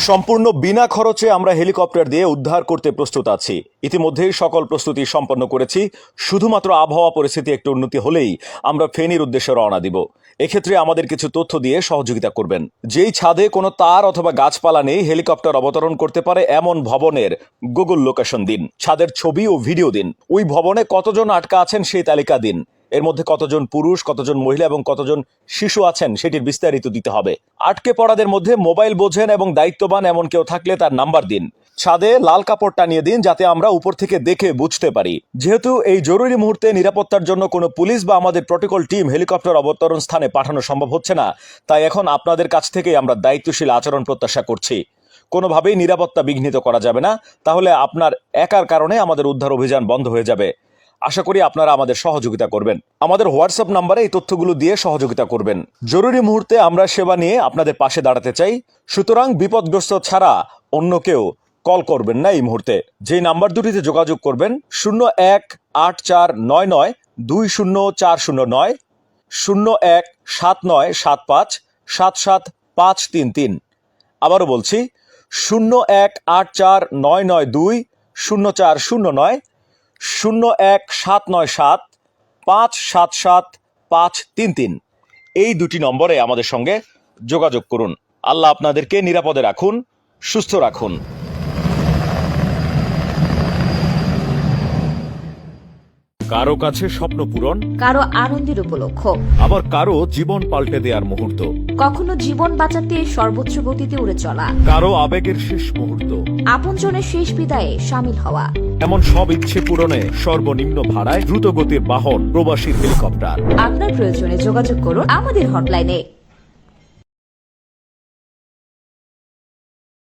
সম্পূর্ণ বিনা খরচে আমরা হেলিকপ্টার দিয়ে উদ্ধার করতে প্রস্তুত আছি। ইতিমধ্যেই সকল প্রস্তুতি সম্পন্ন করেছি। শুধুমাত্র আবহাওয়া পরিস্থিতি একটু উন্নতি হলেই আমরা ফেনীর উদ্দেশ্যে রওনা দিব। এক্ষেত্রে আমাদের কিছু তথ্য দিয়ে সহযোগিতা করবেন। যেই ছাদে কোনো তার অথবা গাছপালা নেই, হেলিকপ্টার অবতরণ করতে পারে এমন ভবনের গুগল লোকেশন দিন, ছাদের ছবি ও ভিডিও দিন, ওই ভবনে কতজন আটকা আছেন সেই তালিকা দিন, এর মধ্যে কতজন পুরুষ, কতজন মহিলা এবং কতজন শিশু আছেন সেটির বিস্তারিত দিতে হবে। আটকে পড়াদের মধ্যে মোবাইল বোঝেন এবং দায়িত্ববান এমন কেউ থাকলে তার নাম্বার দিন। ছাদে লাল কাপড় টানিয়ে দিন যাতে আমরা উপর থেকে দেখে বুঝতে পারি। যেহেতু এই জরুরি মুহূর্তে নিরাপত্তার জন্য কোনো পুলিশ বা আমাদের প্রটোকল টিম হেলিকপ্টার অবতরণ স্থানে পাঠানো সম্ভব হচ্ছে না, তাই এখন আপনাদের কাছ থেকে আমরা দায়িত্বশীল আচরণ প্রত্যাশা করছি। কোনোভাবেই নিরাপত্তা বিঘ্নিত করা যাবে না, তাহলে আপনার একার কারণে আমাদের উদ্ধার অভিযান বন্ধ হয়ে যাবে। আশা করি আপনারা আমাদের সহযোগিতা করবেন। আমাদের হোয়াটসঅ্যাপ নাম্বারে এই তথ্যগুলো দিয়ে সহযোগিতা করবেন। জরুরি মুহূর্তে আমরা সেবা নিয়ে আপনাদের পাশে দাঁড়াতে চাই, সুতরাং বিপদগ্রস্ত ছাড়া অন্য কেউ কল করবেন না এই মুহূর্তে। যে নাম্বার দুটিতে যোগাযোগ করবেন 018499204009, 017975775533। আবারও বলছি 018499204009, 0179775775533। এই দুটি নম্বরে আমাদের সঙ্গে যোগাযোগ করুন। আল্লাহ আপনাদেরকে নিরাপদে রাখুন, সুস্থ রাখুন। কারো কাছে স্বপ্ন পূরণ, কারো আনন্দের উপলক্ষ, আবার কারো জীবন পাল্টে দেওয়ার মুহূর্ত, কখনো জীবন বাঁচাতে সর্বোচ্চ গতিতে উড়ে চলা, কারো আবেগের শেষ মুহূর্ত, আপনজনের শেষ বিদায়ে সামিল হওয়া, এমন সব ইচ্ছে পূরণে সর্বনিম্ন ভাড়ায় দ্রুতগতির বাহন প্রবাসী হেলিকপ্টার। আপনার প্রয়োজনে যোগাযোগ করুন আমাদের হটলাইনে।